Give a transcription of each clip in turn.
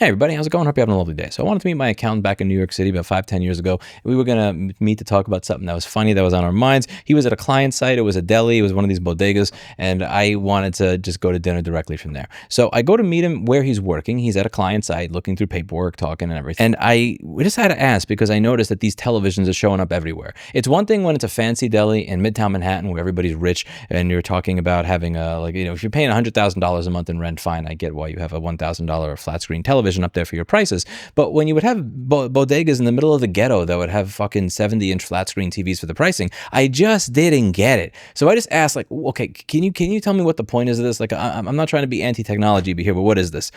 Hey everybody, how's it going? Hope you're having a lovely day. So I wanted to meet my accountant back in New York City about 5, 10 years ago. We were going to meet to talk about something that was funny, that was on our minds. He was at a client site. It was a deli. It was one of these bodegas. And I wanted to just go to dinner directly from there. So I go to meet him where he's working. He's at a client site looking through paperwork, talking and everything. And we just had to ask because I noticed that these televisions are showing up everywhere. It's one thing when it's a fancy deli in Midtown Manhattan where everybody's rich and you're talking about having if you're paying $100,000 a month in rent, fine. I get why you have a $1,000 flat screen television up there for your price. But when you would have bodegas in the middle of the ghetto that would have fucking 70-inch flat screen TVs for the pricing, I just didn't get it. So I just asked, like, okay, can you tell me what the point is of this? Like, I'm not trying to be anti-technology here, but what is this?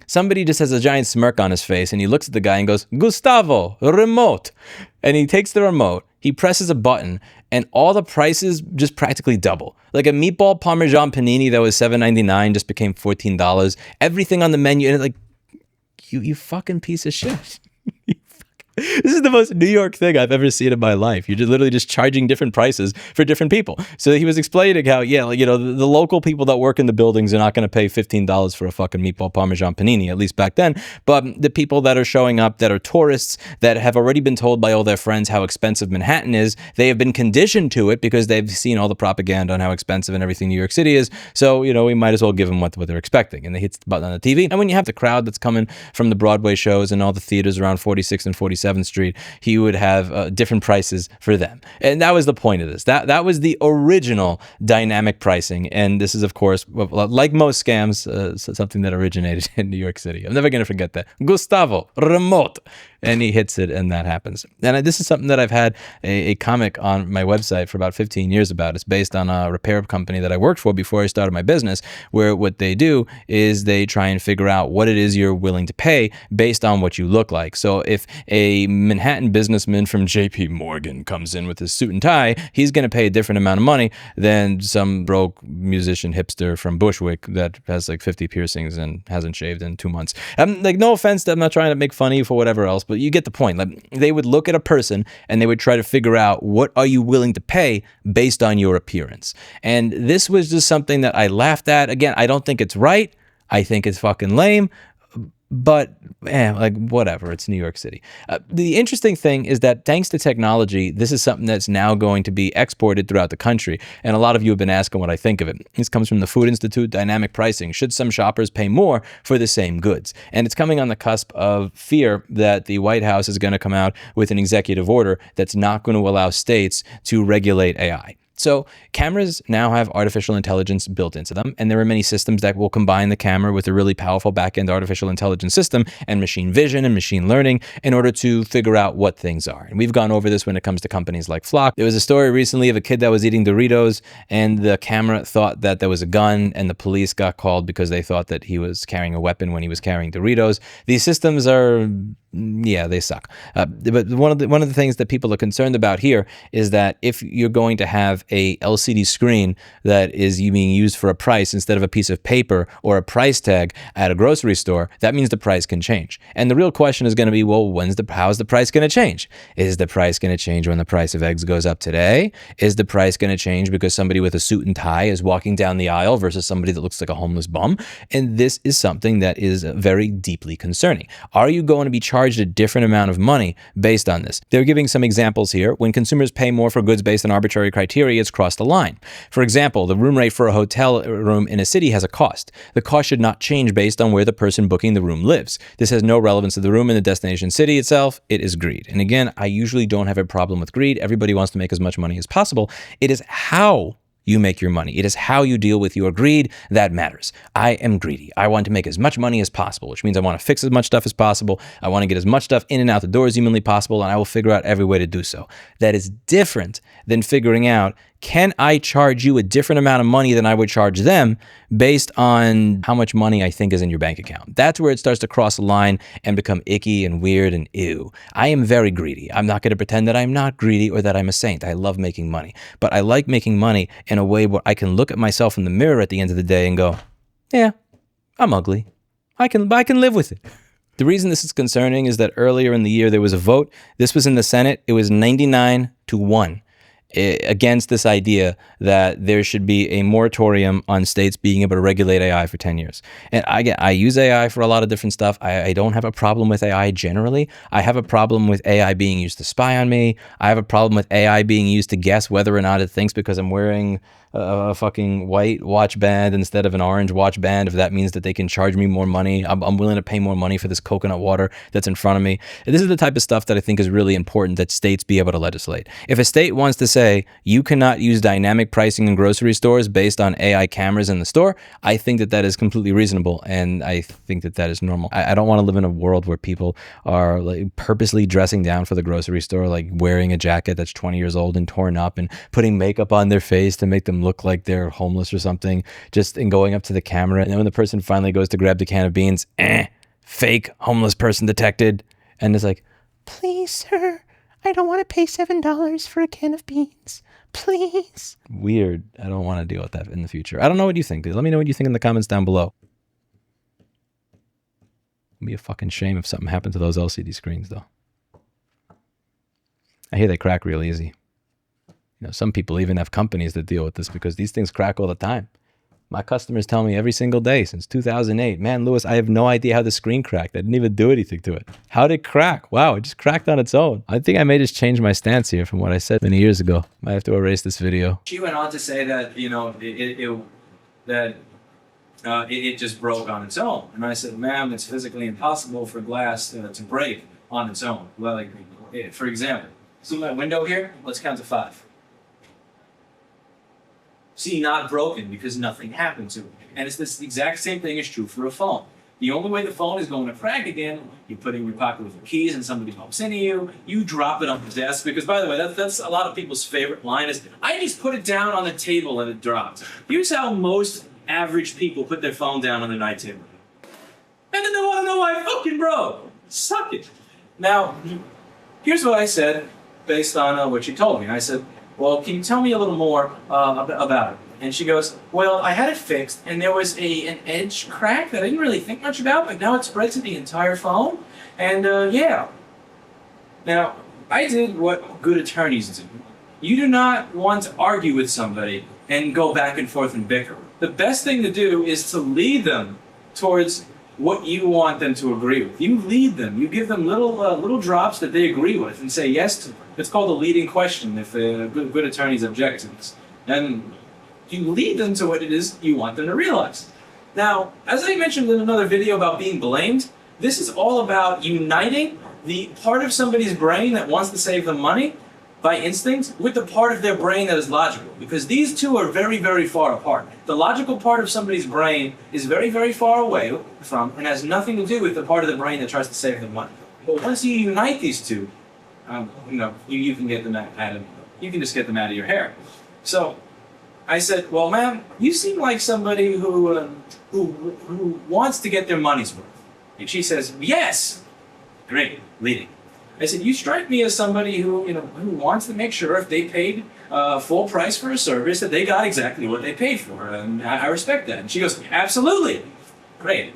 Somebody just has a giant smirk on his face, and he looks at the guy and goes, Gustavo, remote. And he takes the remote, he presses a button, and all the prices just practically double. Like a meatball Parmesan panini that was $7.99 just became $14. Everything on the menu, and you fucking piece of shit. This is the most New York thing I've ever seen in my life. You're literally just charging different prices for different people. So he was explaining how, the local people that work in the buildings are not going to pay $15 for a fucking meatball Parmesan panini, at least back then. But the people that are showing up that are tourists that have already been told by all their friends how expensive Manhattan is, they have been conditioned to it because they've seen all the propaganda on how expensive and everything New York City is. So, we might as well give them what they're expecting. And they hit the button on the TV. And when you have the crowd that's coming from the Broadway shows and all the theaters around 46th and 47th Street, he would have different prices for them. And that was the point of this. That was the original dynamic pricing. And this is, of course, like most scams, something that originated in New York City. I'm never going to forget that. Gustavo, remote. And he hits it, and that happens. And this is something that I've had a comic on my website for about 15 years about. It's based on a repair company that I worked for before I started my business, where what they do is they try and figure out what it is you're willing to pay based on what you look like. So if a Manhattan businessman from JP Morgan comes in with his suit and tie, he's going to pay a different amount of money than some broke musician hipster from Bushwick that has like 50 piercings and hasn't shaved in 2 months. No offense, I'm not trying to make fun of you for whatever else, but you get the point. Like, they would look at a person and they would try to figure out what are you willing to pay based on your appearance. And this was just something that I laughed at. Again, I don't think it's right. I think it's fucking lame. But whatever, it's New York City. The interesting thing is that thanks to technology, this is something that's now going to be exported throughout the country. And a lot of you have been asking what I think of it. This comes from the Food Institute, dynamic pricing. Should some shoppers pay more for the same goods? And it's coming on the cusp of fear that the White House is going to come out with an executive order that's not going to allow states to regulate AI. So cameras now have artificial intelligence built into them, and there are many systems that will combine the camera with a really powerful back-end artificial intelligence system and machine vision and machine learning in order to figure out what things are. And we've gone over this when it comes to companies like Flock. There was a story recently of a kid that was eating Doritos, and the camera thought that there was a gun, and the police got called because they thought that he was carrying a weapon when he was carrying Doritos. These systems are... yeah, they suck. But one of the things that people are concerned about here is that if you're going to have a LCD screen that is being used for a price instead of a piece of paper or a price tag at a grocery store, that means the price can change. And the real question is going to be, well, how is the price going to change? Is the price going to change when the price of eggs goes up today? Is the price going to change because somebody with a suit and tie is walking down the aisle versus somebody that looks like a homeless bum? And this is something that is very deeply concerning. Are you going to be charged a different amount of money based on this? They're giving some examples here. When consumers pay more for goods based on arbitrary criteria, it's crossed the line. For example, the room rate for a hotel room in a city has a cost. The cost should not change based on where the person booking the room lives. This has no relevance to the room in the destination city itself. It is greed. And again, I usually don't have a problem with greed. Everybody wants to make as much money as possible. It is how you make your money. It is how you deal with your greed that matters. I am greedy. I want to make as much money as possible, which means I want to fix as much stuff as possible. I want to get as much stuff in and out the door as humanly possible, and I will figure out every way to do so. That is different than figuring out, can I charge you a different amount of money than I would charge them based on how much money I think is in your bank account? That's where it starts to cross the line and become icky and weird and ew. I am very greedy. I'm not going to pretend that I'm not greedy or that I'm a saint. I love making money, but I like making money in a way where I can look at myself in the mirror at the end of the day and go, yeah, I'm ugly. I can live with it. The reason this is concerning is that earlier in the year there was a vote. This was in the Senate. It was 99-1. against this idea that there should be a moratorium on states being able to regulate AI for 10 years. And I use AI for a lot of different stuff. I don't have a problem with AI generally. I have a problem with AI being used to spy on me. I have a problem with AI being used to guess whether or not it thinks because I'm wearing a fucking white watch band instead of an orange watch band, if that means that they can charge me more money. I'm willing to pay more money for this coconut water that's in front of me. And this is the type of stuff that I think is really important that states be able to legislate. If a state wants to say you cannot use dynamic pricing in grocery stores based on AI cameras in the store, I think that that is completely reasonable, and I think that that is normal. I don't want to live in a world where people are like purposely dressing down for the grocery store, like wearing a jacket that's 20 years old and torn up and putting makeup on their face to make them look like they're homeless or something, just in going up to the camera. And then when the person finally goes to grab the can of beans, fake homeless person detected. And it's like, please, sir, I don't want to pay $7 for a can of beans. Please. Weird. I don't want to deal with that in the future. I don't know what you think. Let me know what you think in the comments down below. It'd be a fucking shame if something happened to those LCD screens, though. I hear they crack real easy. You know, some people even have companies that deal with this because these things crack all the time. My customers tell me every single day since 2008, man, Lewis, I have no idea how the screen cracked. I didn't even do anything to it. How did it crack? Wow, it just cracked on its own. I think I may just change my stance here from what I said many years ago. Might have to erase this video. She went on to say that, you know, it just broke on its own. And I said, ma'am, it's physically impossible for glass to break on its own. Well, like, for example, see my window here? Let's count to 5. See, not broken because nothing happened to it. And it's this exact same thing is true for a phone. The only way the phone is going to crack again, you put it in your pocket with your keys and somebody bumps into you, you drop it on the desk. Because, by the way, that's a lot of people's favorite line is, I just put it down on the table and it dropped. Here's how most average people put their phone down on their night table. And then they want to know why it fucking broke. Suck it. Now, here's what I said based on what she told me. I said, well, can you tell me a little more about it? And she goes, well, I had it fixed, and there was an edge crack that I didn't really think much about, but now it spread to the entire phone, and yeah. Now, I did what good attorneys do. You do not want to argue with somebody and go back and forth and bicker. The best thing to do is to lead them towards what you want them to agree with. You lead them. You give them little drops that they agree with and say yes to. It's called a leading question if good attorneys object to this. And you lead them to what it is you want them to realize. Now, as I mentioned in another video about being blamed, this is all about uniting the part of somebody's brain that wants to save them money by instinct with the part of their brain that is logical. Because these two are very, very far apart. The logical part of somebody's brain is very, very far away from and has nothing to do with the part of the brain that tries to save them money. But once you unite these two, you can get them out of, you can just get them out of your hair. So I said, well, ma'am, you seem like somebody who wants to get their money's worth. And she says, yes. Great, leading. I said, you strike me as somebody who wants to make sure if they paid full price for a service that they got exactly what they paid for. And I respect that. And she goes, absolutely. Great,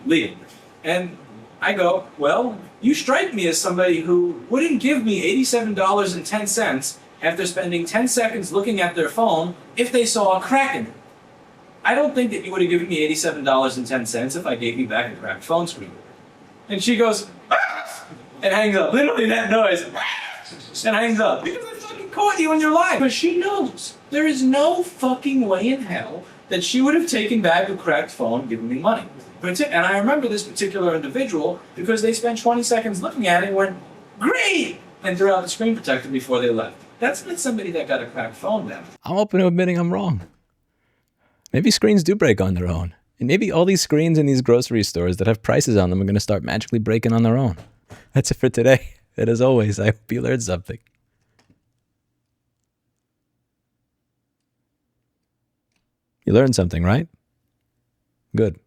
leading. And I go, well, you strike me as somebody who wouldn't give me $87.10 after spending 10 seconds looking at their phone if they saw a crack in it. I don't think that you would have given me $87.10 if I gave you back a cracked phone screen. And she goes, and hangs up. Literally that noise. And hangs up. Because I fucking caught you in your lie. But she knows there is no fucking way in hell that she would have taken back a cracked phone and given me money. And I remember this particular individual because they spent 20 seconds looking at it and went, great! And threw out the screen protector before they left. That's not somebody that got a cracked phone then. I'm open to admitting I'm wrong. Maybe screens do break on their own. And maybe all these screens in these grocery stores that have prices on them are going to start magically breaking on their own. That's it for today. And as always, I hope you learned something. You learned something, right? Good.